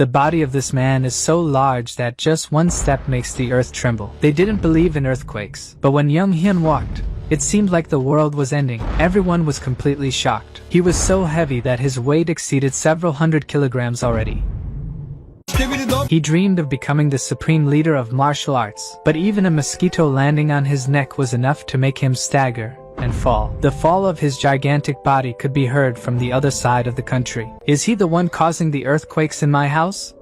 The body of this man is so large that just one step makes the earth tremble. They didn't believe in earthquakes, but when Young Hyun walked, it seemed like the world was ending. Everyone was completely shocked. He was so heavy that his weight exceeded several hundred kilograms already. He dreamed of becoming the supreme leader of martial arts, but even a mosquito landing on his neck was enough to make him stagger and fall. The fall of his gigantic body could be heard from the other side of the country. Is he the one causing the earthquakes in my house?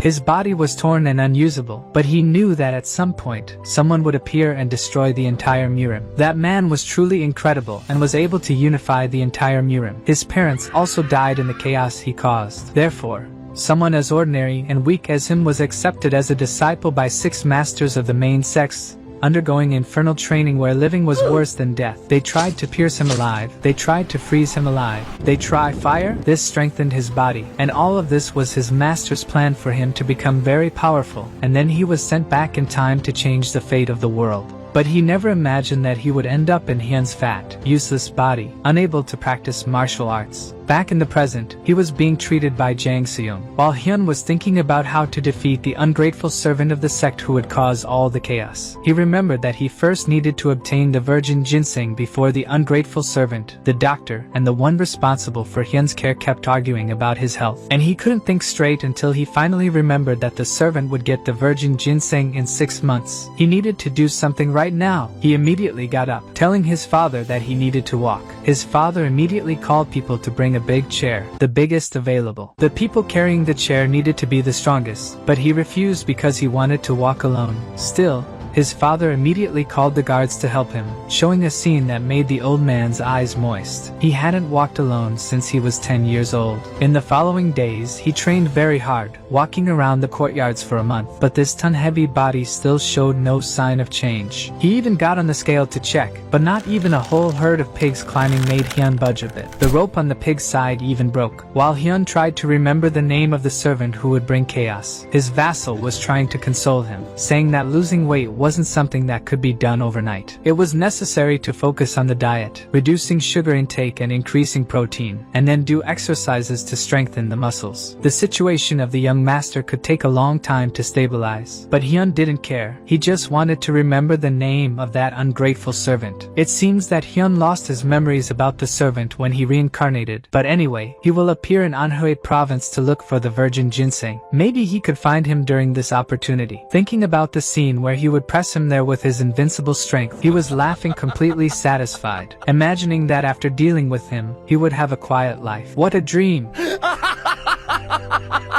His body was torn and unusable, but he knew that at some point, someone would appear and destroy the entire Murim. That man was truly incredible and was able to unify the entire Murim. His parents also died in the chaos he caused. Therefore, someone as ordinary and weak as him was accepted as a disciple by 6 masters of the main sects, undergoing infernal training where living was worse than death. They tried to pierce him alive. They tried to freeze him alive. They tried fire. This strengthened his body. And all of this was his master's plan for him to become very powerful. And then he was sent back in time to change the fate of the world. But he never imagined that he would end up in Hyun's fat, useless body, unable to practice martial arts. Back in the present, he was being treated by Jang Seung, while Hyun was thinking about how to defeat the ungrateful servant of the sect who would cause all the chaos. He remembered that he first needed to obtain the virgin ginseng before the ungrateful servant, the doctor, and the one responsible for Hyun's care kept arguing about his health. And he couldn't think straight until he finally remembered that the servant would get the virgin ginseng in 6 months. He needed to do something right now. He immediately got up, telling his father that he needed to walk. His father immediately called people to bring a big chair, the biggest available. The people carrying the chair needed to be the strongest, but he refused because he wanted to walk alone. Still, his father immediately called the guards to help him, showing a scene that made the old man's eyes moist. He hadn't walked alone since he was 10 years old. In the following days, he trained very hard, walking around the courtyards for a month, but this ton-heavy body still showed no sign of change. He even got on the scale to check, but not even a whole herd of pigs climbing made Hyun budge a bit. The rope on the pig's side even broke. While Hyun tried to remember the name of the servant who would bring chaos, his vassal was trying to console him, saying that losing weight wasn't something that could be done overnight. It was necessary to focus on the diet, reducing sugar intake and increasing protein, and then do exercises to strengthen the muscles. The situation of the young master could take a long time to stabilize, but Hyun didn't care. He just wanted to remember the name of that ungrateful servant. It seems that Hyun lost his memories about the servant when he reincarnated, but anyway, he will appear in Anhui province to look for the virgin ginseng. Maybe he could find him during this opportunity. Thinking about the scene where he would press him there with his invincible strength, he was laughing completely satisfied, imagining that after dealing with him, he would have a quiet life. What a dream!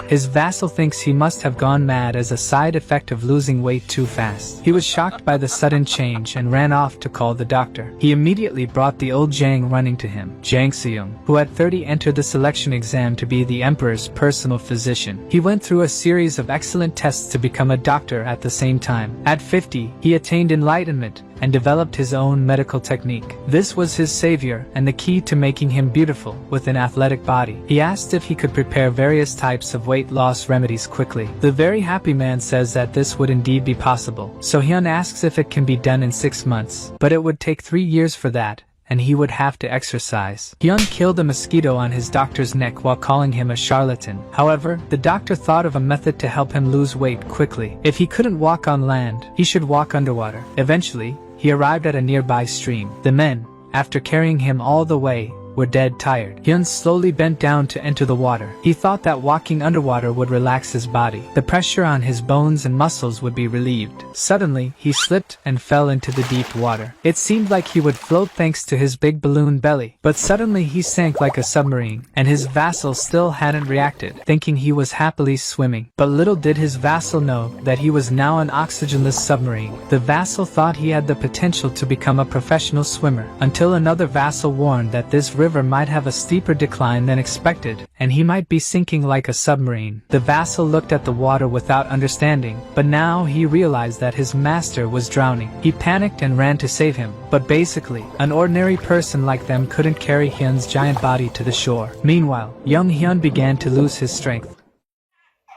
His vassal thinks he must have gone mad as a side effect of losing weight too fast. He was shocked by the sudden change and ran off to call the doctor. He immediately brought the old Jang running to him, Jang Seung, who at 30 entered the selection exam to be the emperor's personal physician. He went through a series of excellent tests to become a doctor at the same time. At 50, he attained enlightenment and developed his own medical technique. This was his savior and the key to making him beautiful with an athletic body. He asked if he could prepare various types of weight loss remedies quickly. The very happy man says that this would indeed be possible. So Hyun asks if it can be done in 6 months, but it would take 3 years for that, and he would have to exercise. Hyun killed a mosquito on his doctor's neck while calling him a charlatan. However, the doctor thought of a method to help him lose weight quickly. If he couldn't walk on land, he should walk underwater. Eventually, he arrived at a nearby stream. The men, after carrying him all the way, were dead tired. Hyun slowly bent down to enter the water. He thought that walking underwater would relax his body. The pressure on his bones and muscles would be relieved. Suddenly, he slipped and fell into the deep water. It seemed like he would float thanks to his big balloon belly. But suddenly he sank like a submarine, and his vassal still hadn't reacted, thinking he was happily swimming. But little did his vassal know that he was now an oxygenless submarine. The vassal thought he had the potential to become a professional swimmer, until another vassal warned that this river might have a steeper decline than expected, and he might be sinking like a submarine. The vassal looked at the water without understanding, but now he realized that his master was drowning. He panicked and ran to save him, but basically, an ordinary person like them couldn't carry Hyun's giant body to the shore. Meanwhile, young Hyun began to lose his strength.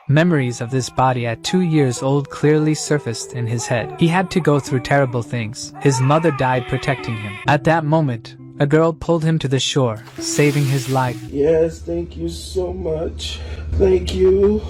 Memories of this body at 2 years old clearly surfaced in his head. He had to go through terrible things. His mother died protecting him. At that moment, A girl pulled him to the shore, saving his life. Yes, thank you so much. Thank you.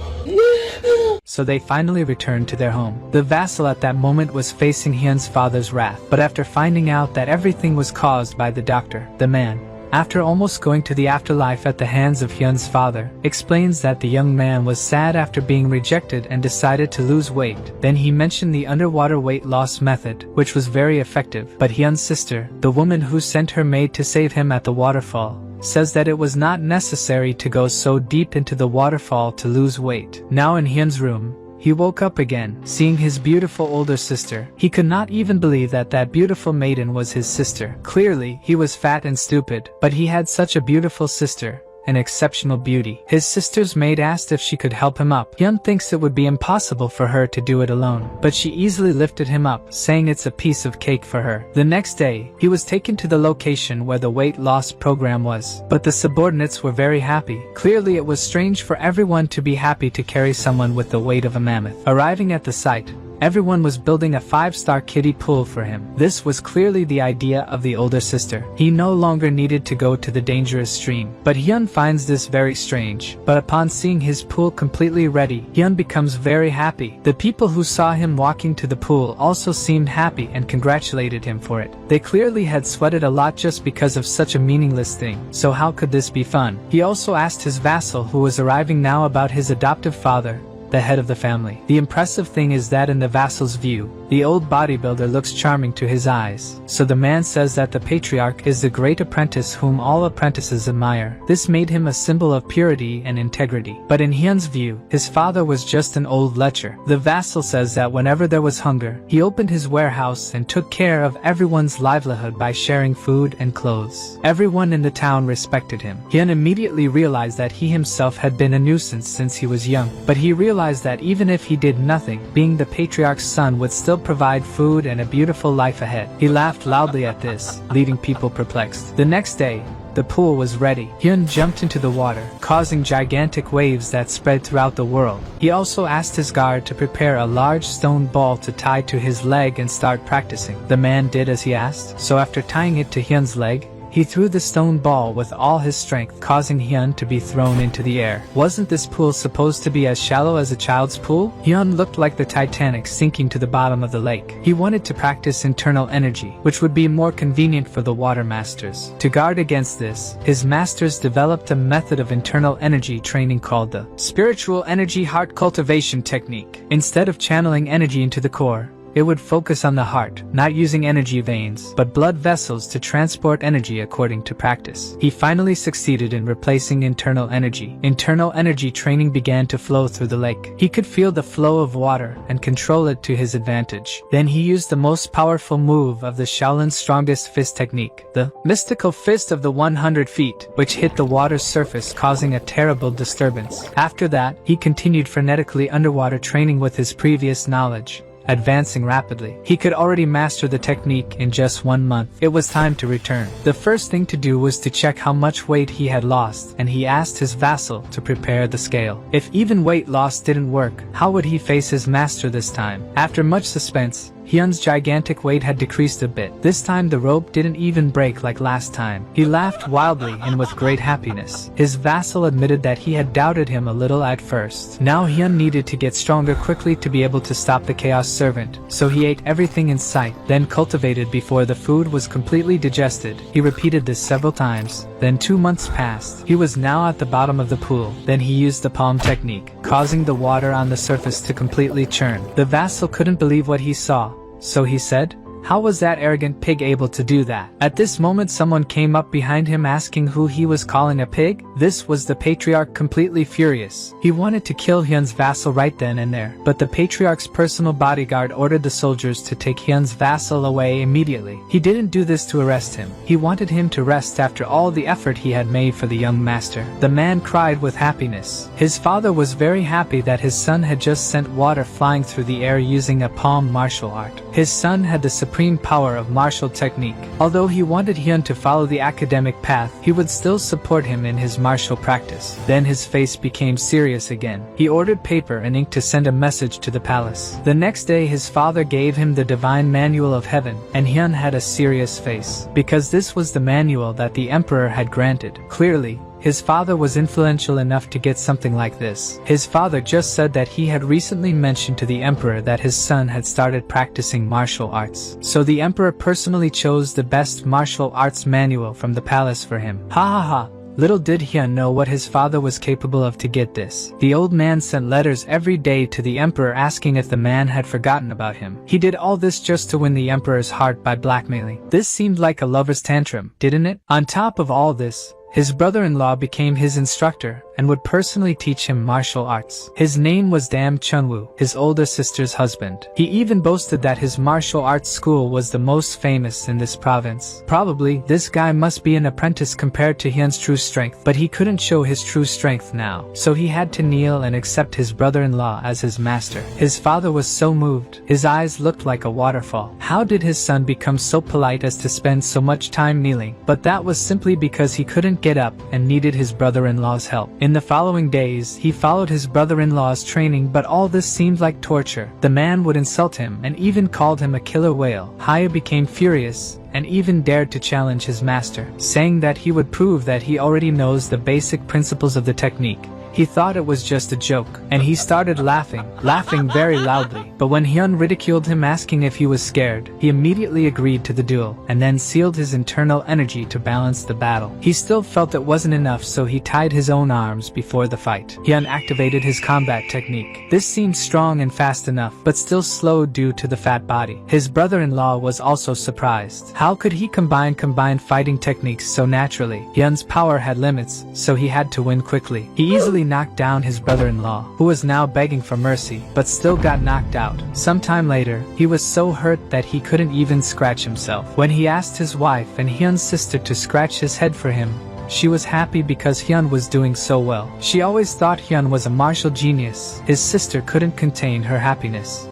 So they finally returned to their home. The vassal at that moment was facing Hyun's father's wrath, but after finding out that everything was caused by the doctor, the man, after almost going to the afterlife at the hands of Hyun's father, explains that the young man was sad after being rejected and decided to lose weight. Then he mentioned the underwater weight loss method, which was very effective, but Hyun's sister, the woman who sent her maid to save him at the waterfall, says that it was not necessary to go so deep into the waterfall to lose weight. Now in Hyun's room, he woke up again, seeing his beautiful older sister. He could not even believe that that beautiful maiden was his sister. Clearly, he was fat and stupid, but he had such a beautiful sister, an exceptional beauty. His sister's maid asked if she could help him up. Hyun thinks it would be impossible for her to do it alone, but she easily lifted him up, saying it's a piece of cake for her. The next day, he was taken to the location where the weight loss program was, but the subordinates were very happy. Clearly it was strange for everyone to be happy to carry someone with the weight of a mammoth. Arriving at the site, everyone was building a 5-star kiddie pool for him. This was clearly the idea of the older sister. He no longer needed to go to the dangerous stream. But Hyun finds this very strange. But upon seeing his pool completely ready, Hyun becomes very happy. The people who saw him walking to the pool also seemed happy and congratulated him for it. They clearly had sweated a lot just because of such a meaningless thing. So how could this be fun? He also asked his vassal who was arriving now about his adoptive father, the head of the family. The impressive thing is that in the vassal's view, the old bodybuilder looks charming to his eyes. So the man says that the patriarch is the great apprentice whom all apprentices admire. This made him a symbol of purity and integrity. But in Hyun's view, his father was just an old lecher. The vassal says that whenever there was hunger, he opened his warehouse and took care of everyone's livelihood by sharing food and clothes. Everyone in the town respected him. Hyun immediately realized that he himself had been a nuisance since he was young, but he realized that even if he did nothing, being the patriarch's son would still provide food and a beautiful life ahead. He laughed loudly at this, leaving people perplexed. The next day, the pool was ready. Hyun jumped into the water, causing gigantic waves that spread throughout the world. He also asked his guard to prepare a large stone ball to tie to his leg and start practicing. The man did as he asked, so after tying it to Hyun's leg, he threw the stone ball with all his strength, causing Hyun to be thrown into the air. Wasn't this pool supposed to be as shallow as a child's pool? Hyun looked like the Titanic sinking to the bottom of the lake. He wanted to practice internal energy, which would be more convenient for the water masters. To guard against this, his masters developed a method of internal energy training called the spiritual energy heart cultivation technique. Instead of channeling energy into the core, it would focus on the heart, not using energy veins, but blood vessels to transport energy according to practice. He finally succeeded in replacing internal energy. Internal energy training began to flow through the lake. He could feel the flow of water and control it to his advantage. Then he used the most powerful move of the Shaolin's strongest fist technique, the mystical fist of the 100 feet, which hit the water's surface, causing a terrible disturbance. After that, he continued frenetically underwater training with his previous knowledge, advancing rapidly. He could already master the technique in just 1 month. It was time to return. The first thing to do was to check how much weight he had lost, and he asked his vassal to prepare the scale. If even weight loss didn't work, how would he face his master this time? After much suspense, Hyun's gigantic weight had decreased a bit. This time the rope didn't even break like last time. He laughed wildly and with great happiness. His vassal admitted that he had doubted him a little at first. Now Hyun needed to get stronger quickly to be able to stop the chaos servant, so he ate everything in sight, then cultivated before the food was completely digested. He repeated this several times. Then 2 months passed. He was now at the bottom of the pool. Then he used the palm technique, causing the water on the surface to completely churn. The vassal couldn't believe what he saw, so he said, "How was that arrogant pig able to do that?" At this moment someone came up behind him asking who he was calling a pig. This was the patriarch, completely furious. He wanted to kill Hyun's vassal right then and there, but the patriarch's personal bodyguard ordered the soldiers to take Hyun's vassal away immediately. He didn't do this to arrest him. He wanted him to rest after all the effort he had made for the young master. The man cried with happiness. His father was very happy that his son had just sent water flying through the air using a palm martial art. His son had the supreme power of martial technique. Although he wanted Hyun to follow the academic path, he would still support him in his martial practice. Then his face became serious again. He ordered paper and ink to send a message to the palace. The next day his father gave him the divine manual of heaven, and Hyun had a serious face, because this was the manual that the emperor had granted. Clearly, his father was influential enough to get something like this. His father just said that he had recently mentioned to the emperor that his son had started practicing martial arts. So the emperor personally chose the best martial arts manual from the palace for him. Ha ha ha. Little did Hyun know what his father was capable of to get this. The old man sent letters every day to the emperor asking if the man had forgotten about him. He did all this just to win the emperor's heart by blackmailing. This seemed like a lover's tantrum, didn't it? On top of all this, his brother-in-law became his instructor and would personally teach him martial arts. His name was Dam Chunwoo, his older sister's husband. He even boasted that his martial arts school was the most famous in this province. Probably, this guy must be an apprentice compared to Hyun's true strength, but he couldn't show his true strength now, so he had to kneel and accept his brother-in-law as his master. His father was so moved, his eyes looked like a waterfall. How did his son become so polite as to spend so much time kneeling? But that was simply because he couldn't get up and needed his brother-in-law's help. In the following days, he followed his brother-in-law's training, but all this seemed like torture. The man would insult him and even called him a killer whale. Haya became furious and even dared to challenge his master, saying that he would prove that he already knows the basic principles of the technique. He thought it was just a joke, and he started laughing very loudly. But when Hyun ridiculed him asking if he was scared, he immediately agreed to the duel, and then sealed his internal energy to balance the battle. He still felt it wasn't enough, so he tied his own arms before the fight. Hyun activated his combat technique. This seemed strong and fast enough, but still slow due to the fat body. His brother-in-law was also surprised. How could he combine fighting techniques so naturally? Hyun's power had limits, so he had to win quickly. He easily knocked down his brother-in-law, who was now begging for mercy, but still got knocked out. Sometime later, he was so hurt that he couldn't even scratch himself. When he asked his wife and Hyun's sister to scratch his head for him, she was happy because Hyun was doing so well. She always thought Hyun was a martial genius. His sister couldn't contain her happiness.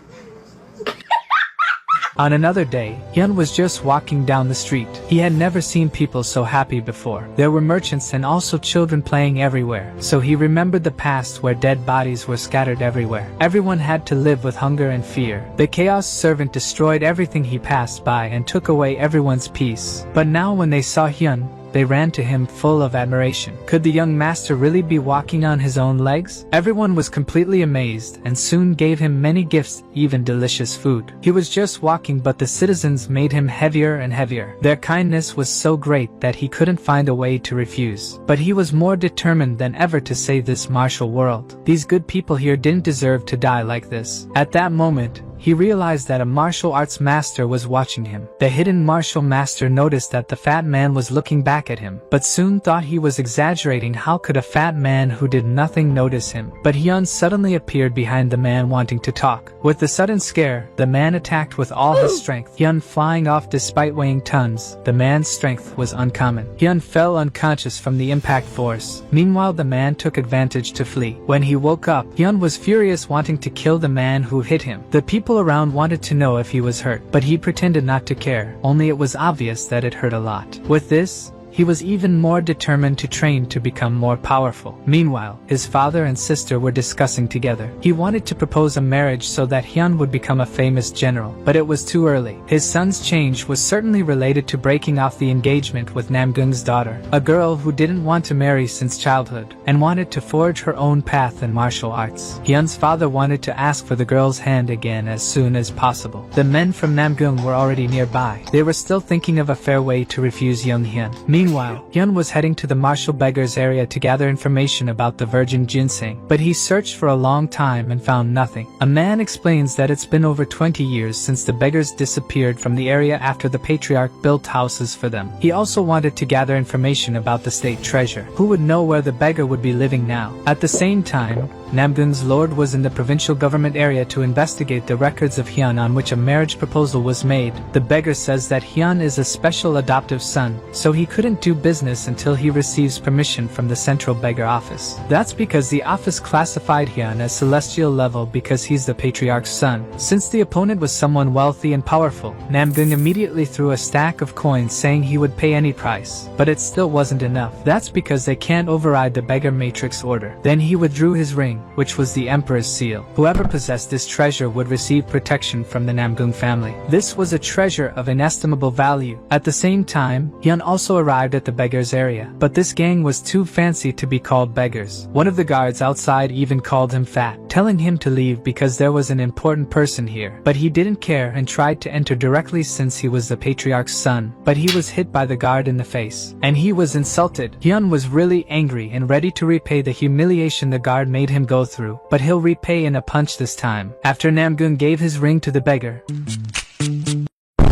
On another day, Hyun was just walking down the street. He had never seen people so happy before. There were merchants and also children playing everywhere, so he remembered the past where dead bodies were scattered everywhere. Everyone had to live with hunger and fear. The chaos servant destroyed everything he passed by and took away everyone's peace. But now when they saw Hyun, they ran to him full of admiration. Could the young master really be walking on his own legs? Everyone was completely amazed and soon gave him many gifts, even delicious food. He was just walking, but the citizens made him heavier and heavier. Their kindness was so great that he couldn't find a way to refuse. But he was more determined than ever to save this martial world. These good people here didn't deserve to die like this. At that moment, he realized that a martial arts master was watching him. The hidden martial master noticed that the fat man was looking back at him, but soon thought he was exaggerating. How could a fat man who did nothing notice him? But Hyun suddenly appeared behind the man wanting to talk. With the sudden scare, the man attacked with all his strength, Hyun flying off despite weighing tons. The man's strength was uncommon. Hyun fell unconscious from the impact force. Meanwhile, the man took advantage to flee. When he woke up, Hyun was furious, wanting to kill the man who hit him. The people around wanted to know if he was hurt, but he pretended not to care, only it was obvious that it hurt a lot. With this, he was even more determined to train to become more powerful. Meanwhile, his father and sister were discussing together. He wanted to propose a marriage so that Hyun would become a famous general, but it was too early. His son's change was certainly related to breaking off the engagement with Namgung's daughter, a girl who didn't want to marry since childhood, and wanted to forge her own path in martial arts. Hyun's father wanted to ask for the girl's hand again as soon as possible. The men from Namgung were already nearby. They were still thinking of a fair way to refuse young Hyun. Meanwhile, Hyun was heading to the martial beggars area to gather information about the virgin ginseng, but he searched for a long time and found nothing. A man explains that it's been over 20 years since the beggars disappeared from the area after the patriarch built houses for them. He also wanted to gather information about the state treasure. Who would know where the beggar would be living now? At the same time, Namgung's lord was in the provincial government area to investigate the records of Hyun on which a marriage proposal was made. The beggar says that Hyun is a special adoptive son, so he couldn't do business until he receives permission from the central beggar office. That's because the office classified Hyun as celestial level because he's the patriarch's son. Since the opponent was someone wealthy and powerful, Namgung immediately threw a stack of coins saying he would pay any price, but it still wasn't enough. That's because they can't override the beggar matrix order. Then he withdrew his ring, which was the emperor's seal. Whoever possessed this treasure would receive protection from the Namgung family. This was a treasure of inestimable value. At the same time, Hyun also arrived at the beggar's area, but this gang was too fancy to be called beggars. One of the guards outside even called him fat, telling him to leave because there was an important person here. But he didn't care and tried to enter directly since he was the patriarch's son, but he was hit by the guard in the face, and he was insulted. Hyun was really angry and ready to repay the humiliation the guard made him go through, but he'll repay in a punch this time. After Namgung gave his ring to the beggar,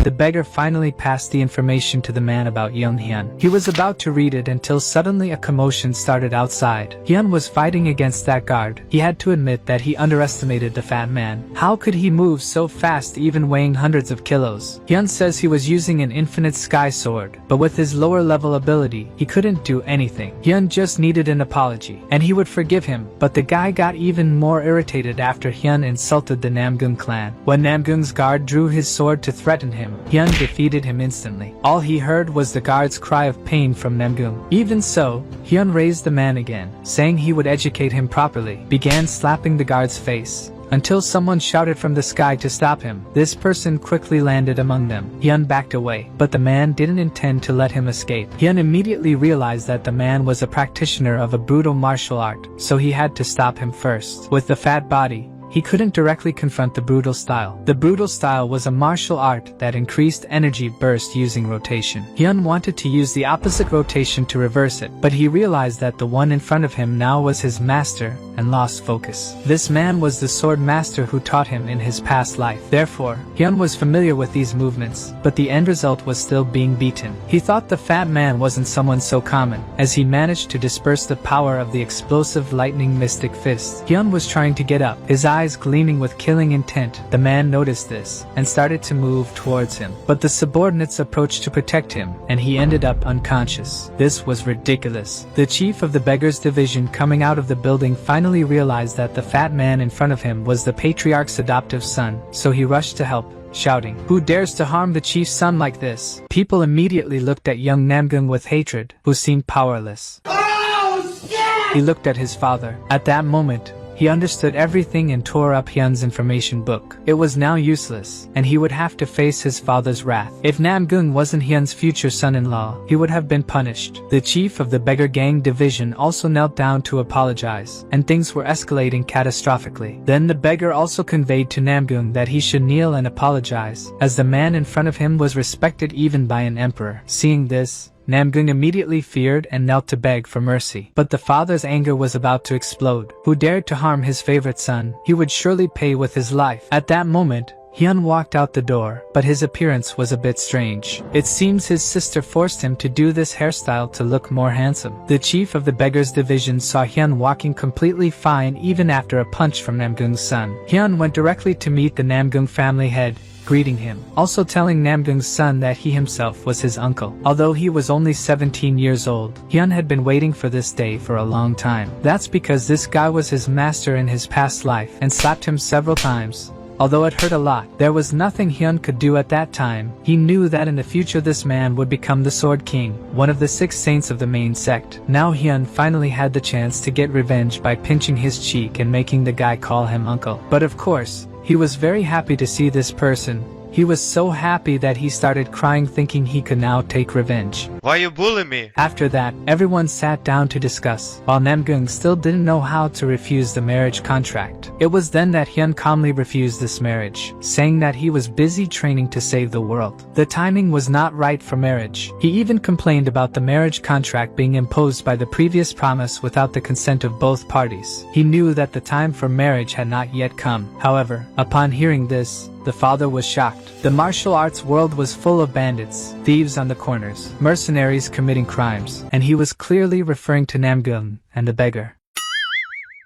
the beggar finally passed the information to the man about young Hyun. He was about to read it until suddenly a commotion started outside. Hyun was fighting against that guard. He had to admit that he underestimated the fat man. How could he move so fast even weighing hundreds of kilos? Hyun says he was using an infinite sky sword, but with his lower level ability, he couldn't do anything. Hyun just needed an apology, and he would forgive him, but the guy got even more irritated after Hyun insulted the Namgung clan. When Namgung's guard drew his sword to threaten him, Hyun defeated him instantly. All he heard was the guard's cry of pain from Namgung. Even so, Hyun raised the man again, saying he would educate him properly, began slapping the guard's face, until someone shouted from the sky to stop him. This person quickly landed among them. Hyun backed away, but the man didn't intend to let him escape. Hyun immediately realized that the man was a practitioner of a brutal martial art, so he had to stop him first. With the fat body, he couldn't directly confront the brutal style. The brutal style was a martial art that increased energy burst using rotation. Hyun wanted to use the opposite rotation to reverse it, but he realized that the one in front of him now was his master and lost focus. This man was the sword master who taught him in his past life. Therefore, Hyun was familiar with these movements, but the end result was still being beaten. He thought the fat man wasn't someone so common, as he managed to disperse the power of the explosive lightning mystic fist. Hyun was trying to get up, his eyes gleaming with killing intent. The man noticed this and started to move towards him, but the subordinates approached to protect him, and he ended up unconscious. This was ridiculous. The chief of the beggars division coming out of the building finally realized that the fat man in front of him was the patriarch's adoptive son, so he rushed to help, shouting, "Who dares to harm the chief's son like this?" People immediately looked at young Namgung with hatred, who seemed powerless. Oh, shit! He looked at his father. At that moment, he understood everything and tore up Hyun's information book. It was now useless, and he would have to face his father's wrath. If Namgung wasn't Hyun's future son-in-law, he would have been punished. The chief of the beggar gang division also knelt down to apologize, and things were escalating catastrophically. Then the beggar also conveyed to Namgung that he should kneel and apologize, as the man in front of him was respected even by an emperor. Seeing this, Namgung immediately feared and knelt to beg for mercy. But the father's anger was about to explode. Who dared to harm his favorite son? He would surely pay with his life. At that moment, Hyun walked out the door, but his appearance was a bit strange. It seems his sister forced him to do this hairstyle to look more handsome. The chief of the beggars division saw Hyun walking completely fine even after a punch from Namgung's son. Hyun went directly to meet the Namgung family head, greeting him, also telling Namgung's son that he himself was his uncle. Although he was only 17 years old, Hyun had been waiting for this day for a long time. That's because this guy was his master in his past life and slapped him several times. Although it hurt a lot, there was nothing Hyun could do at that time. He knew that in the future this man would become the Sword King, one of the 6 saints of the main sect. Now Hyun finally had the chance to get revenge by pinching his cheek and making the guy call him uncle. But of course, he was very happy to see this person. He was so happy that he started crying thinking he could now take revenge. Why you bully me? After that, everyone sat down to discuss, while Namgung still didn't know how to refuse the marriage contract. It was then that Hyun calmly refused this marriage, saying that he was busy training to save the world. The timing was not right for marriage. He even complained about the marriage contract being imposed by the previous promise without the consent of both parties. He knew that the time for marriage had not yet come. However, upon hearing this, the father was shocked. The martial arts world was full of bandits, thieves on the corners, mercenaries committing crimes, and he was clearly referring to Namgung and the beggar.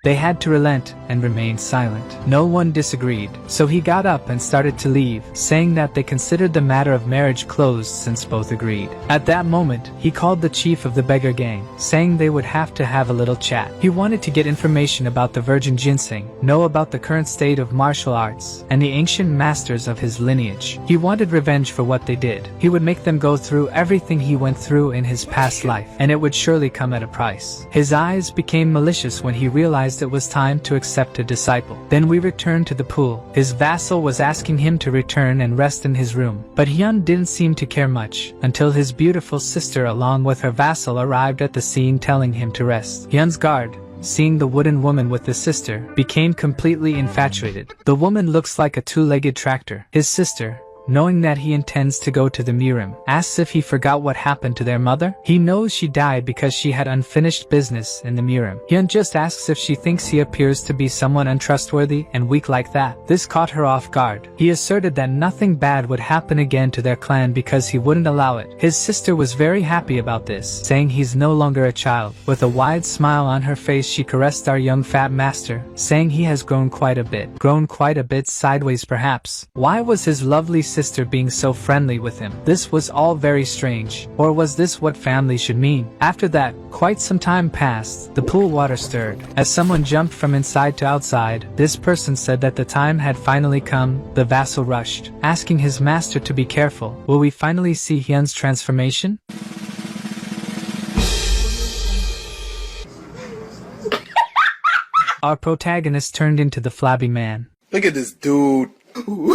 They had to relent and remain silent. No one disagreed, so he got up and started to leave, saying that they considered the matter of marriage closed since both agreed. At that moment, he called the chief of the beggar gang, saying they would have to have a little chat. He wanted to get information about the virgin ginseng, know about the current state of martial arts, and the ancient masters of his lineage. He wanted revenge for what they did. He would make them go through everything he went through in his past life, and it would surely come at a price. His eyes became malicious when he realized it was time to accept a disciple. Then we returned to the pool. His vassal was asking him to return and rest in his room, but Hyun didn't seem to care much, until his beautiful sister along with her vassal arrived at the scene telling him to rest. Hyun's guard, seeing the wooden woman with the sister, became completely infatuated. The woman looks like a two-legged tractor. His sister, knowing that he intends to go to the Murim, asks if he forgot what happened to their mother. He knows she died because she had unfinished business in the Murim. Hyun just asks if she thinks he appears to be someone untrustworthy and weak like that. This caught her off guard. He asserted that nothing bad would happen again to their clan because he wouldn't allow it. His sister was very happy about this, saying he's no longer a child. With a wide smile on her face, she caressed our young fat master, saying he has grown quite a bit. Grown quite a bit sideways perhaps. Why was his lovely sister being so friendly with him? This was all very strange. Or was this what family should mean? After that, quite some time passed. The pool water stirred. As someone jumped from inside to outside, this person said that the time had finally come. The vassal rushed, asking his master to be careful. Will we finally see Hyun's transformation? Our protagonist turned into the flabby man. Look at this dude. No.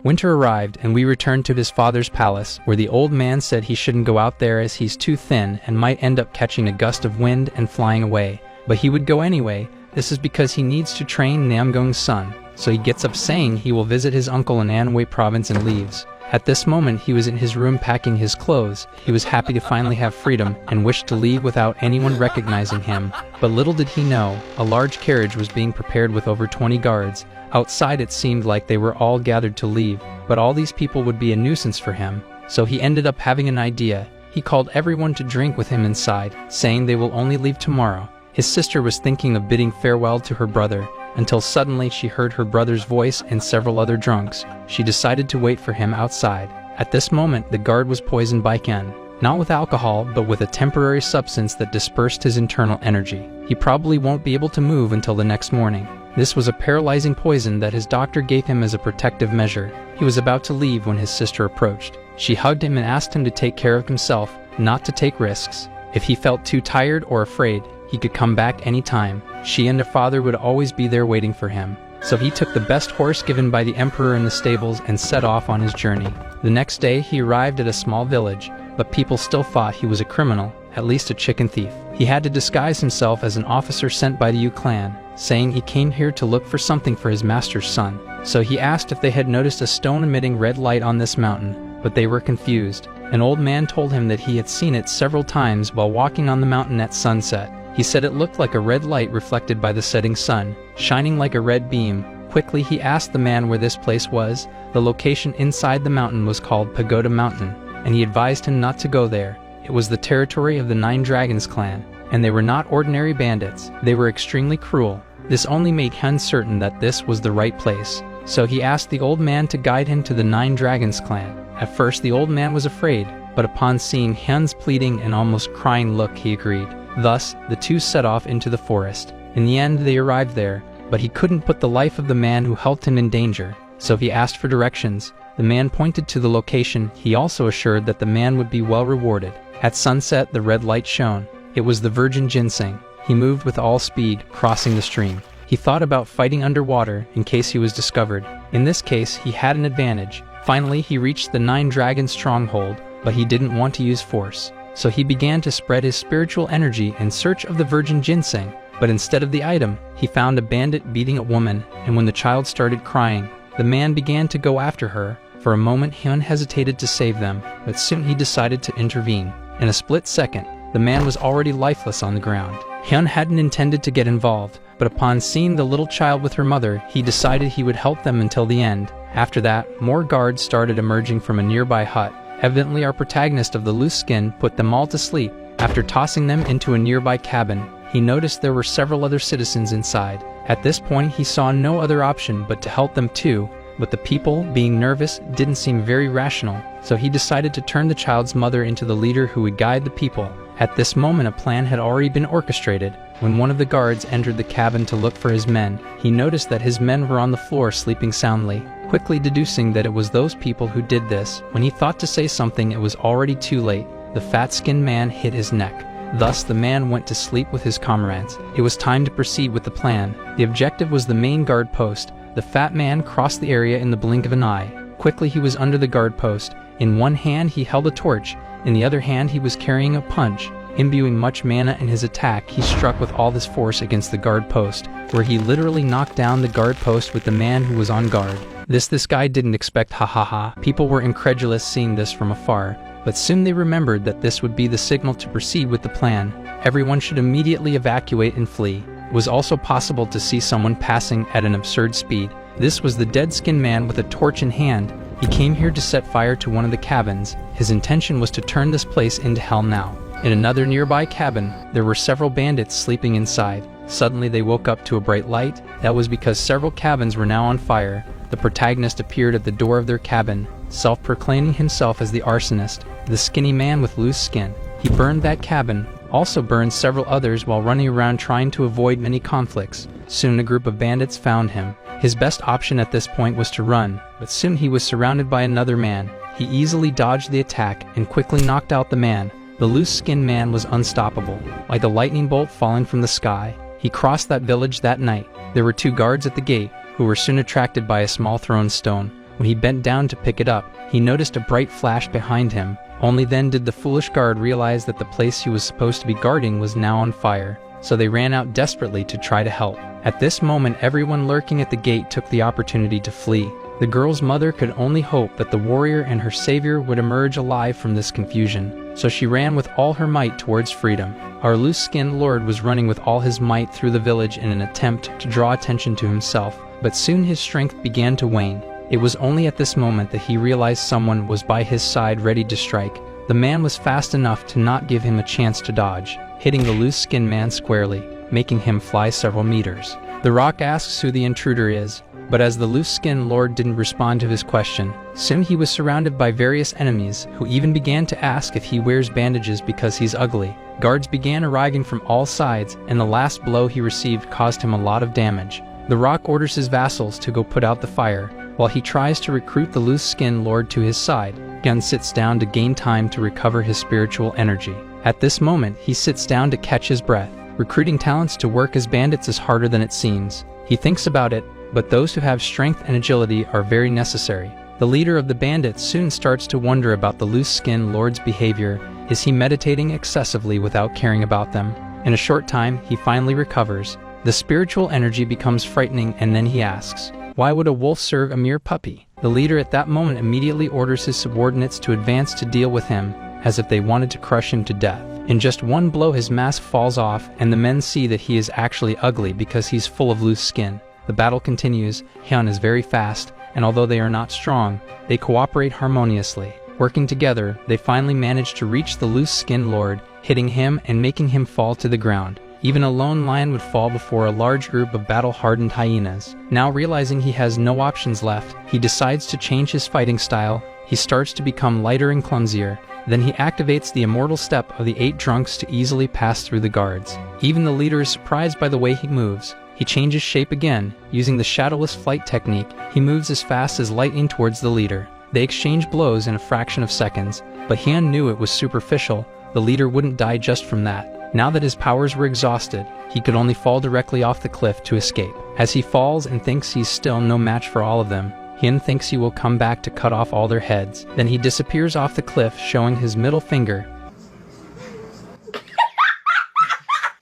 Winter arrived, and we returned to his father's palace, where the old man said he shouldn't go out there as he's too thin and might end up catching a gust of wind and flying away. But he would go anyway. This is because he needs to train Namgung's son. So he gets up saying he will visit his uncle in Anhui province and leaves. At this moment, he was in his room packing his clothes. He was happy to finally have freedom and wished to leave without anyone recognizing him. But little did he know, a large carriage was being prepared with over 20 guards. Outside it seemed like they were all gathered to leave, but all these people would be a nuisance for him. So he ended up having an idea. He called everyone to drink with him inside, saying they will only leave tomorrow. His sister was thinking of bidding farewell to her brother, until suddenly she heard her brother's voice and several other drunks. She decided to wait for him outside. At this moment, the guard was poisoned by Ken. Not with alcohol, but with a temporary substance that dispersed his internal energy. He probably won't be able to move until the next morning. This was a paralyzing poison that his doctor gave him as a protective measure. He was about to leave when his sister approached. She hugged him and asked him to take care of himself, not to take risks. If he felt too tired or afraid, he could come back any time. She and her father would always be there waiting for him. So he took the best horse given by the emperor in the stables and set off on his journey. The next day he arrived at a small village, but people still thought he was a criminal, at least a chicken thief. He had to disguise himself as an officer sent by the Yu clan, saying he came here to look for something for his master's son. So he asked if they had noticed a stone emitting red light on this mountain, but they were confused. An old man told him that he had seen it several times while walking on the mountain at sunset. He said it looked like a red light reflected by the setting sun, shining like a red beam. Quickly he asked the man where this place was. The location inside the mountain was called Pagoda Mountain, and he advised him not to go there. It was the territory of the Nine Dragons clan, and they were not ordinary bandits. They were extremely cruel. This only made Hyun certain that this was the right place. So he asked the old man to guide him to the Nine Dragons clan. At first the old man was afraid, but upon seeing Hyun's pleading and almost crying look, he agreed. Thus, the two set off into the forest. In the end, they arrived there, but he couldn't put the life of the man who helped him in danger, so he asked for directions. The man pointed to the location. He also assured that the man would be well rewarded. At sunset, the red light shone. It was the virgin ginseng. He moved with all speed, crossing the stream. He thought about fighting underwater in case he was discovered. In this case, he had an advantage. Finally, he reached the Nine Dragons stronghold, but he didn't want to use force. So he began to spread his spiritual energy in search of the virgin ginseng, but instead of the item, he found a bandit beating a woman, and when the child started crying, the man began to go after her. For a moment Hyun hesitated to save them, but soon he decided to intervene. In a split second, the man was already lifeless on the ground. Hyun hadn't intended to get involved, but upon seeing the little child with her mother, he decided he would help them until the end. After that, more guards started emerging from a nearby hut. Evidently our protagonist of the loose skin put them all to sleep. After tossing them into a nearby cabin, he noticed there were several other citizens inside. At this point, he saw no other option but to help them too, but the people, being nervous, didn't seem very rational, so he decided to turn the child's mother into the leader who would guide the people. At this moment, a plan had already been orchestrated. When one of the guards entered the cabin to look for his men, he noticed that his men were on the floor sleeping soundly, quickly deducing that it was those people who did this. When he thought to say something, it was already too late. The fat-skinned man hit his neck. Thus, the man went to sleep with his comrades. It was time to proceed with the plan. The objective was the main guard post. The fat man crossed the area in the blink of an eye. Quickly, he was under the guard post. In one hand, he held a torch. In the other hand, he was carrying a punch. Imbuing much mana in his attack, he struck with all his force against the guard post, where he literally knocked down the guard post with the man who was on guard. This guy didn't expect, ha ha ha. People were incredulous seeing this from afar, but soon they remembered that this would be the signal to proceed with the plan. Everyone should immediately evacuate and flee. It was also possible to see someone passing at an absurd speed. This was the dead-skinned man with a torch in hand. He came here to set fire to one of the cabins. His intention was to turn this place into hell now. In another nearby cabin, there were several bandits sleeping inside. Suddenly they woke up to a bright light. That was because several cabins were now on fire. The protagonist appeared at the door of their cabin, self-proclaiming himself as the arsonist, the skinny man with loose skin. He burned that cabin, also burned several others while running around trying to avoid many conflicts. Soon a group of bandits found him. His best option at this point was to run, but soon he was surrounded by another man. He easily dodged the attack and quickly knocked out the man. The loose-skinned man was unstoppable, like a lightning bolt falling from the sky. He crossed that village that night. There were 2 guards at the gate, who were soon attracted by a small thrown stone. When he bent down to pick it up, he noticed a bright flash behind him. Only then did the foolish guard realize that the place he was supposed to be guarding was now on fire, so they ran out desperately to try to help. At this moment, everyone lurking at the gate took the opportunity to flee. The girl's mother could only hope that the warrior and her savior would emerge alive from this confusion, so she ran with all her might towards freedom. Our loose-skinned lord was running with all his might through the village in an attempt to draw attention to himself, but soon his strength began to wane. It was only at this moment that he realized someone was by his side ready to strike. The man was fast enough to not give him a chance to dodge, hitting the loose-skinned man squarely, making him fly several meters. The rock asks who the intruder is, but as the loose-skinned lord didn't respond to his question, soon he was surrounded by various enemies who even began to ask if he wears bandages because he's ugly. Guards began arriving from all sides, and the last blow he received caused him a lot of damage. The rock orders his vassals to go put out the fire. While he tries to recruit the loose-skinned lord to his side, Gun sits down to gain time to recover his spiritual energy. At this moment, he sits down to catch his breath. Recruiting talents to work as bandits is harder than it seems. He thinks about it, but those who have strength and agility are very necessary. The leader of the bandits soon starts to wonder about the loose-skinned lord's behavior. Is he meditating excessively without caring about them? In a short time, he finally recovers. The spiritual energy becomes frightening, and then he asks, "Why would a wolf serve a mere puppy?" The leader at that moment immediately orders his subordinates to advance to deal with him, as if they wanted to crush him to death. In just one blow, his mask falls off, and the men see that he is actually ugly because he's full of loose skin. The battle continues. Hyun is very fast, and although they are not strong, they cooperate harmoniously. Working together, they finally manage to reach the loose-skinned lord, hitting him and making him fall to the ground. Even a lone lion would fall before a large group of battle-hardened hyenas. Now realizing he has no options left, he decides to change his fighting style. He starts to become lighter and clumsier. Then he activates the immortal step of the 8 drunks to easily pass through the guards. Even the leader is surprised by the way he moves. He changes shape again. Using the shadowless flight technique, he moves as fast as lightning towards the leader. They exchange blows in a fraction of seconds, but Hyun knew it was superficial. The leader wouldn't die just from that. Now that his powers were exhausted, he could only fall directly off the cliff to escape. As he falls and thinks he's still no match for all of them, Hyun thinks he will come back to cut off all their heads. Then he disappears off the cliff, showing his middle finger.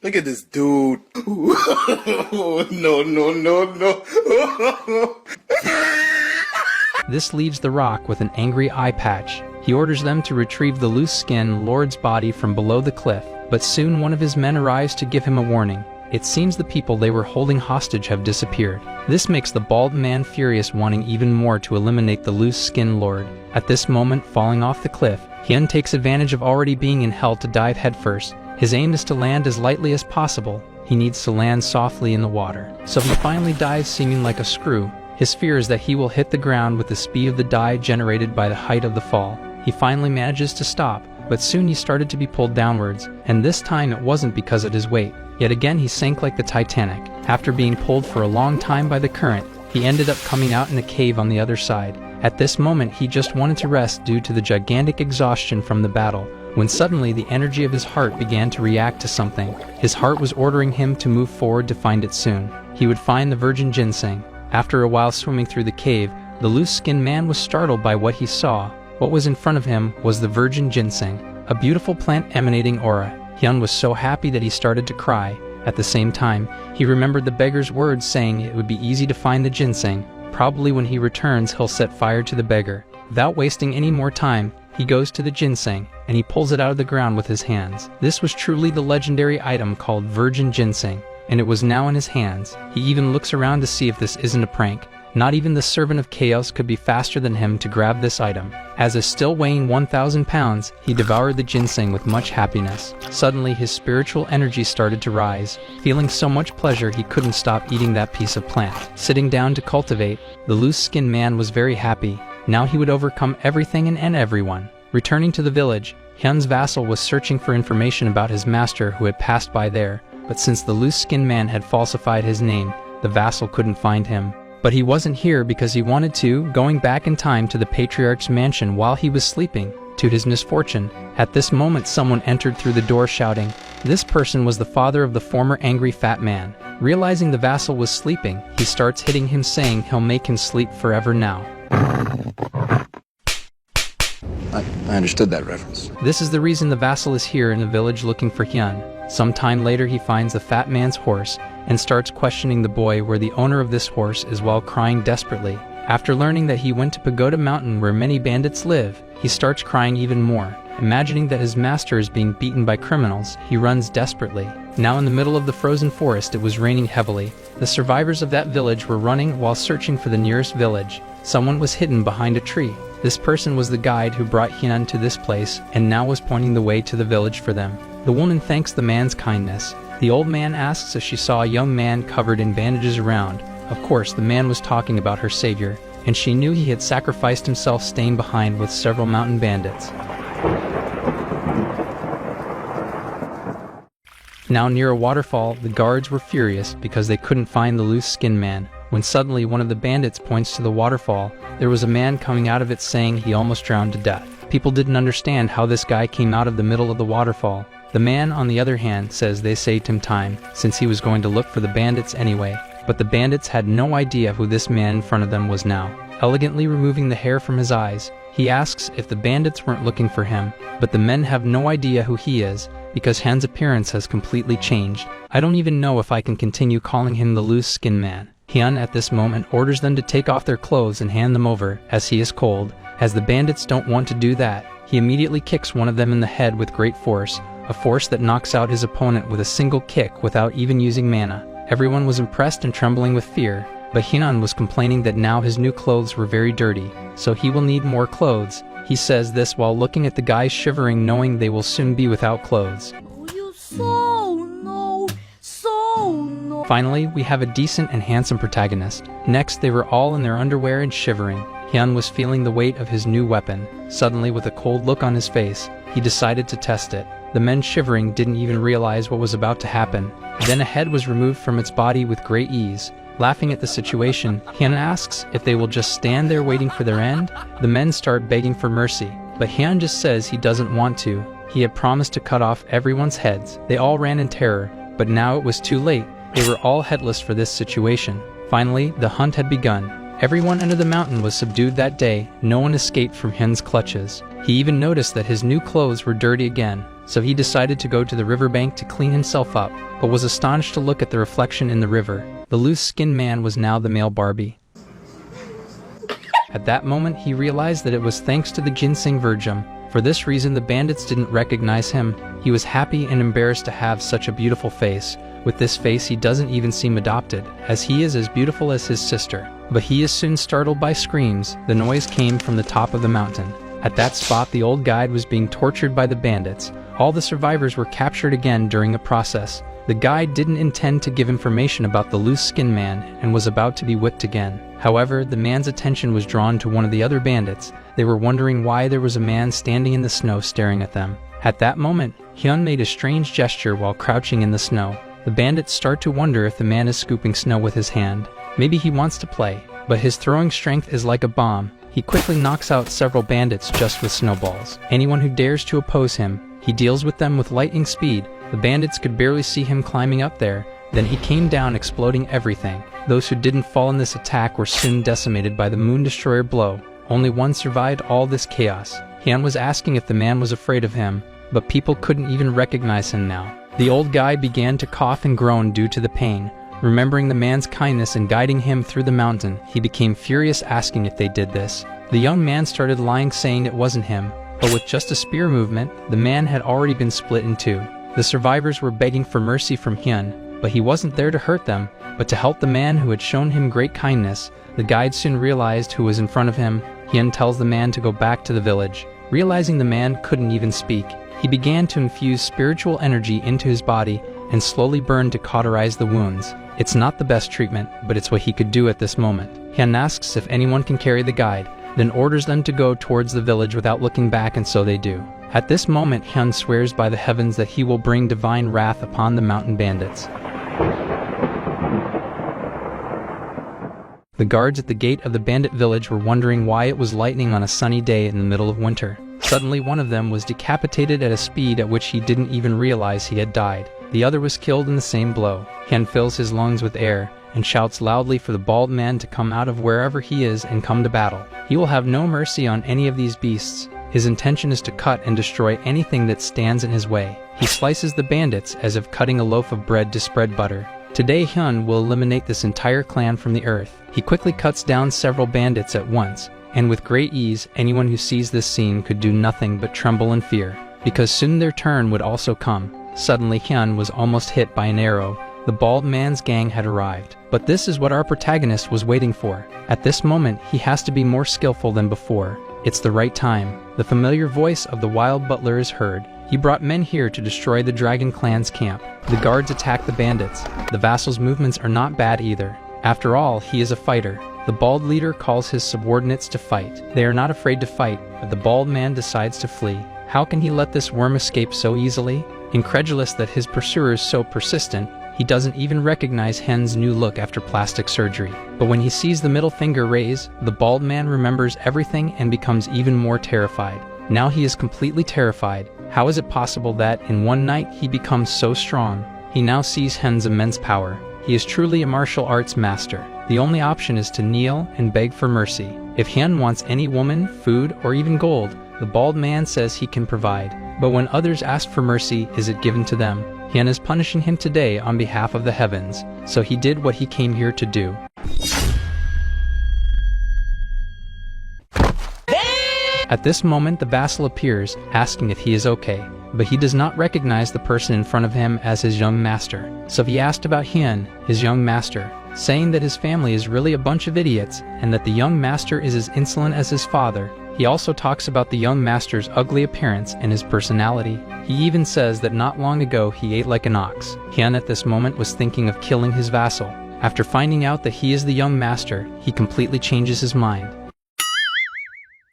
Look at this dude. No. This leaves the rock with an angry eye patch. He orders them to retrieve the loose-skinned lord's body from below the cliff, but soon one of his men arrives to give him a warning. It seems the people they were holding hostage have disappeared. This makes the bald man furious, wanting even more to eliminate the loose skin lord. At this moment, falling off the cliff, Hyun takes advantage of already being in hell to dive headfirst. His aim is to land as lightly as possible. He needs to land softly in the water. So he finally dives seeming like a screw. His fear is that he will hit the ground with the speed of the dive generated by the height of the fall. He finally manages to stop, but soon he started to be pulled downwards, and this time it wasn't because of his weight. Yet again he sank like the Titanic. After being pulled for a long time by the current, he ended up coming out in a cave on the other side. At this moment he just wanted to rest due to the gigantic exhaustion from the battle, when suddenly the energy of his heart began to react to something. His heart was ordering him to move forward to find it soon. He would find the virgin ginseng. After a while swimming through the cave, the loose-skinned man was startled by what he saw. What was in front of him was the virgin ginseng, a beautiful plant emanating aura. Hyun was so happy that he started to cry. At the same time, he remembered the beggar's words saying it would be easy to find the ginseng. Probably when he returns he'll set fire to the beggar. Without wasting any more time, he goes to the ginseng, and he pulls it out of the ground with his hands. This was truly the legendary item called virgin ginseng, and it was now in his hands. He even looks around to see if this isn't a prank. Not even the servant of chaos could be faster than him to grab this item. As if still weighing 1,000 pounds, he devoured the ginseng with much happiness. Suddenly his spiritual energy started to rise. Feeling so much pleasure he couldn't stop eating that piece of plant. Sitting down to cultivate, the loose-skinned man was very happy. Now he would overcome everything and everyone. Returning to the village, Hyun's vassal was searching for information about his master who had passed by there, but since the loose-skinned man had falsified his name, the vassal couldn't find him. But he wasn't here because he wanted to, going back in time to the patriarch's mansion while he was sleeping. To his misfortune, at this moment someone entered through the door shouting. This person was the father of the former angry fat man. Realizing the vassal was sleeping, he starts hitting him saying he'll make him sleep forever now. I understood that reference. This is the reason the vassal is here in the village looking for Hyun. Sometime later he finds the fat man's horse and starts questioning the boy where the owner of this horse is while crying desperately. After learning that he went to Pagoda Mountain where many bandits live, he starts crying even more. Imagining that his master is being beaten by criminals, he runs desperately. Now in the middle of the frozen forest, it was raining heavily. The survivors of that village were running while searching for the nearest village. Someone was hidden behind a tree. This person was the guide who brought Hyun to this place and now was pointing the way to the village for them. The woman thanks the man's kindness. The old man asks if she saw a young man covered in bandages around. Of course, the man was talking about her savior, and she knew he had sacrificed himself staying behind with several mountain bandits. Now near a waterfall, the guards were furious because they couldn't find the loose-skinned man. When suddenly one of the bandits points to the waterfall, there was a man coming out of it saying he almost drowned to death. People didn't understand how this guy came out of the middle of the waterfall. The man, on the other hand, says they saved him time, since he was going to look for the bandits anyway. But the bandits had no idea who this man in front of them was now. Elegantly removing the hair from his eyes, he asks if the bandits weren't looking for him, but the men have no idea who he is, because Han's appearance has completely changed. I don't even know if I can continue calling him the loose-skinned man. Hyun at this moment orders them to take off their clothes and hand them over, as he is cold. As the bandits don't want to do that, he immediately kicks one of them in the head with great force, a force that knocks out his opponent with a single kick without even using mana. Everyone was impressed and trembling with fear, but Hyun was complaining that now his new clothes were very dirty, so he will need more clothes. He says this while looking at the guys shivering, knowing they will soon be without clothes. Finally, we have a decent and handsome protagonist. Next, they were all in their underwear and shivering. Hyun was feeling the weight of his new weapon. Suddenly, with a cold look on his face, he decided to test it. The men shivering didn't even realize what was about to happen. Then a head was removed from its body with great ease. Laughing at the situation, Hyun asks if they will just stand there waiting for their end. The men start begging for mercy, but Hyun just says he doesn't want to. He had promised to cut off everyone's heads. They all ran in terror, but now it was too late. They were all headless for this situation. Finally, the hunt had begun. Everyone under the mountain was subdued that day. No one escaped from Hyun's clutches. He even noticed that his new clothes were dirty again, so he decided to go to the riverbank to clean himself up, but was astonished to look at the reflection in the river. The loose-skinned man was now the male Barbie. At that moment, he realized that it was thanks to the ginseng virgin. For this reason, the bandits didn't recognize him. He was happy and embarrassed to have such a beautiful face, With this face he doesn't even seem adopted, as he is as beautiful as his sister. But he is soon startled by screams. The noise came from the top of the mountain. At that spot the old guide was being tortured by the bandits. All the survivors were captured again during the process. The guide didn't intend to give information about the loose-skinned man and was about to be whipped again. However, the man's attention was drawn to one of the other bandits. They were wondering why there was a man standing in the snow staring at them. At that moment, Hyun made a strange gesture while crouching in the snow. The bandits start to wonder if the man is scooping snow with his hand. Maybe he wants to play, but his throwing strength is like a bomb. He quickly knocks out several bandits just with snowballs. Anyone who dares to oppose him, he deals with them with lightning speed. The bandits could barely see him climbing up there. Then he came down, exploding everything. Those who didn't fall in this attack were soon decimated by the Moon Destroyer blow. Only one survived all this chaos. Hyun was asking if the man was afraid of him, but people couldn't even recognize him now. The old guy began to cough and groan due to the pain. Remembering the man's kindness and guiding him through the mountain, he became furious, asking if they did this. The young man started lying, saying it wasn't him, but with just a spear movement, the man had already been split in two. The survivors were begging for mercy from Hyun, but he wasn't there to hurt them, but to help the man who had shown him great kindness. The guide soon realized who was in front of him. Hyun tells the man to go back to the village. Realizing the man couldn't even speak, he began to infuse spiritual energy into his body and slowly burn to cauterize the wounds. It's not the best treatment, but it's what he could do at this moment. Hyun asks if anyone can carry the guide, then orders them to go towards the village without looking back, and so they do. At this moment, Hyun swears by the heavens that he will bring divine wrath upon the mountain bandits. The guards at the gate of the bandit village were wondering why it was lightning on a sunny day in the middle of winter. Suddenly one of them was decapitated at a speed at which he didn't even realize he had died. The other was killed in the same blow. Hyun fills his lungs with air and shouts loudly for the bald man to come out of wherever he is and come to battle. He will have no mercy on any of these beasts. His intention is to cut and destroy anything that stands in his way. He slices the bandits as if cutting a loaf of bread to spread butter. Today Hyun will eliminate this entire clan from the earth. He quickly cuts down several bandits at once, and with great ease anyone who sees this scene could do nothing but tremble in fear, because soon their turn would also come. Suddenly Hyun was almost hit by an arrow. The bald man's gang had arrived. But this is what our protagonist was waiting for. At this moment he has to be more skillful than before. It's the right time. The familiar voice of the wild butler is heard. He brought men here to destroy the Dragon Clan's camp. The guards attack the bandits. The vassal's movements are not bad either. After all, he is a fighter. The bald leader calls his subordinates to fight. They are not afraid to fight, but the bald man decides to flee. How can he let this worm escape so easily? Incredulous that his pursuer is so persistent, he doesn't even recognize Hyun's new look after plastic surgery. But when he sees the middle finger raise, the bald man remembers everything and becomes even more terrified. Now he is completely terrified. How is it possible that, in one night, he becomes so strong? He now sees Hyun's immense power. He is truly a martial arts master. The only option is to kneel and beg for mercy. If Hyun wants any woman, food, or even gold, the bald man says he can provide. But when others ask for mercy, is it given to them? Hyun is punishing him today on behalf of the heavens, so he did what he came here to do. At this moment the vassal appears, asking if he is okay, but he does not recognize the person in front of him as his young master. So he asked about Hyun, his young master, saying that his family is really a bunch of idiots and that the young master is as insolent as his father. He also talks about the young master's ugly appearance and his personality. He even says that not long ago he ate like an ox. Hyun at this moment was thinking of killing his vassal. After finding out that he is the young master, he completely changes his mind,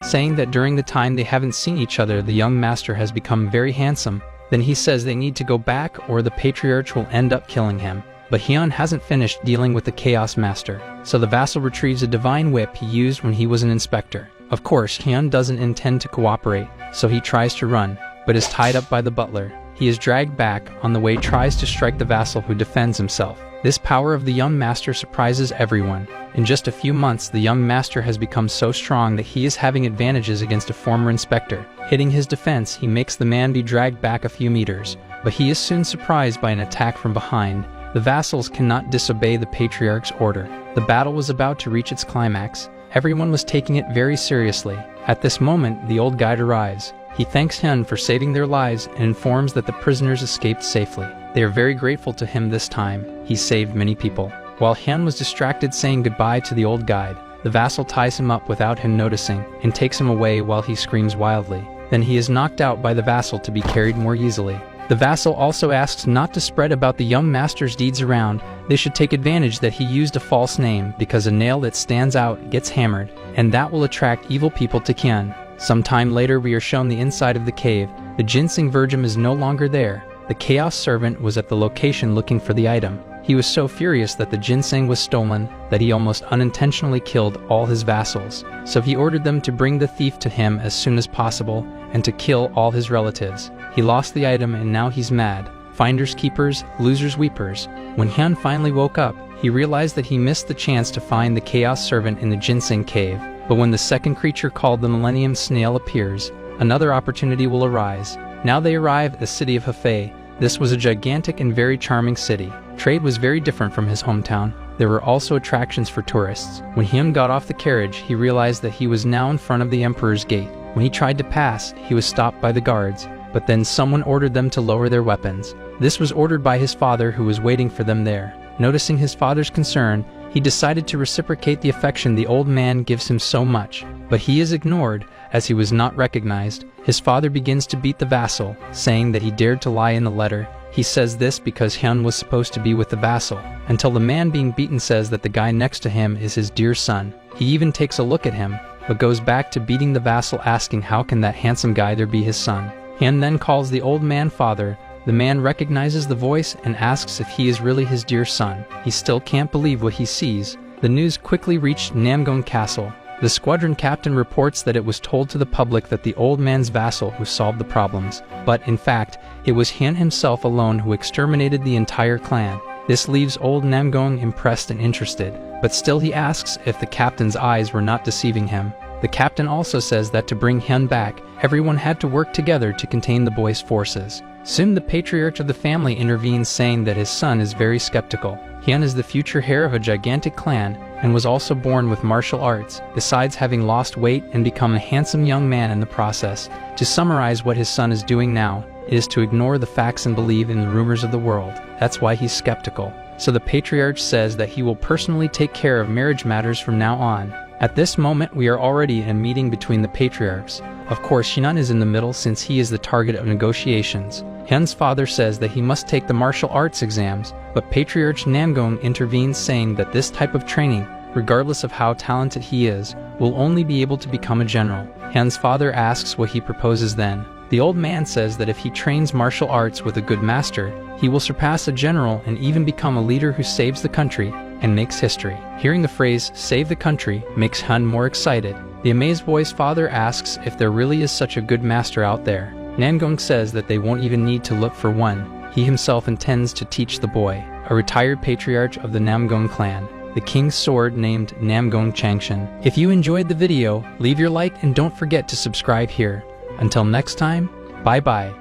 saying that during the time they haven't seen each other the young master has become very handsome. Then he says they need to go back or the patriarch will end up killing him. But Hyun hasn't finished dealing with the Chaos Master, so the vassal retrieves a divine whip he used when he was an inspector. Of course, Hyun doesn't intend to cooperate, so he tries to run, but is tied up by the butler. He is dragged back, on the way tries to strike the vassal who defends himself. This power of the young master surprises everyone. In just a few months, the young master has become so strong that he is having advantages against a former inspector. Hitting his defense, he makes the man be dragged back a few meters, but he is soon surprised by an attack from behind. The vassals cannot disobey the patriarch's order. The battle was about to reach its climax. Everyone was taking it very seriously. At this moment, the old guide arrives. He thanks Hyun for saving their lives and informs that the prisoners escaped safely. They are very grateful to him this time. He saved many people. While Han was distracted saying goodbye to the old guide, the vassal ties him up without him noticing and takes him away while he screams wildly. Then he is knocked out by the vassal to be carried more easily. The vassal also asks not to spread about the young master's deeds around. They should take advantage that he used a false name, because a nail that stands out gets hammered, and that will attract evil people to Qian. Some time later we are shown the inside of the cave. The ginseng virgin is no longer there. The chaos servant was at the location looking for the item. He was so furious that the ginseng was stolen that he almost unintentionally killed all his vassals. So he ordered them to bring the thief to him as soon as possible and to kill all his relatives. He lost the item and now he's mad. Finders keepers, losers weepers. When Han finally woke up, he realized that he missed the chance to find the chaos servant in the ginseng cave. But when the second creature called the Millennium Snail appears, another opportunity will arise. Now they arrive at the city of Hefei. This was a gigantic and very charming city. Trade was very different from his hometown. There were also attractions for tourists. When Han got off the carriage, he realized that he was now in front of the Emperor's gate. When he tried to pass, he was stopped by the guards, but then someone ordered them to lower their weapons. This was ordered by his father, who was waiting for them there. Noticing his father's concern, he decided to reciprocate the affection the old man gives him so much. But he is ignored, as he was not recognized. His father begins to beat the vassal, saying that he dared to lie in the letter. He says this because Han was supposed to be with the vassal, until the man being beaten says that the guy next to him is his dear son. He even takes a look at him, but goes back to beating the vassal, asking how can that handsome guy there be his son. Han then calls the old man father. The man recognizes the voice and asks if he is really his dear son. He still can't believe what he sees. The news quickly reached Namgong Castle. The squadron captain reports that it was told to the public that the old man's vassal who solved the problems, but in fact, it was Han himself alone who exterminated the entire clan. This leaves old Namgong impressed and interested, but still he asks if the captain's eyes were not deceiving him. The captain also says that to bring Han back, everyone had to work together to contain the boy's forces. Soon the patriarch of the family intervenes, saying that his son is very skeptical. Han is the future heir of a gigantic clan and was also born with martial arts, besides having lost weight and become a handsome young man in the process. To summarize what his son is doing now, it is to ignore the facts and believe in the rumors of the world. That's why he's skeptical. So the patriarch says that he will personally take care of marriage matters from now on. At this moment we are already in a meeting between the patriarchs. Of course Shinan is in the middle since he is the target of negotiations. Han's father says that he must take the martial arts exams, but Patriarch Namgong intervenes, saying that this type of training, regardless of how talented he is, will only be able to become a general. Han's father asks what he proposes then. The old man says that if he trains martial arts with a good master, he will surpass a general and even become a leader who saves the country and makes history. Hearing the phrase, "save the country," makes Han more excited. The amazed boy's father asks if there really is such a good master out there. Namgong says that they won't even need to look for one. He himself intends to teach the boy, a retired patriarch of the Namgong clan, the king's sword named Namgong Changshan. If you enjoyed the video, leave your like and don't forget to subscribe here. Until next time, bye bye.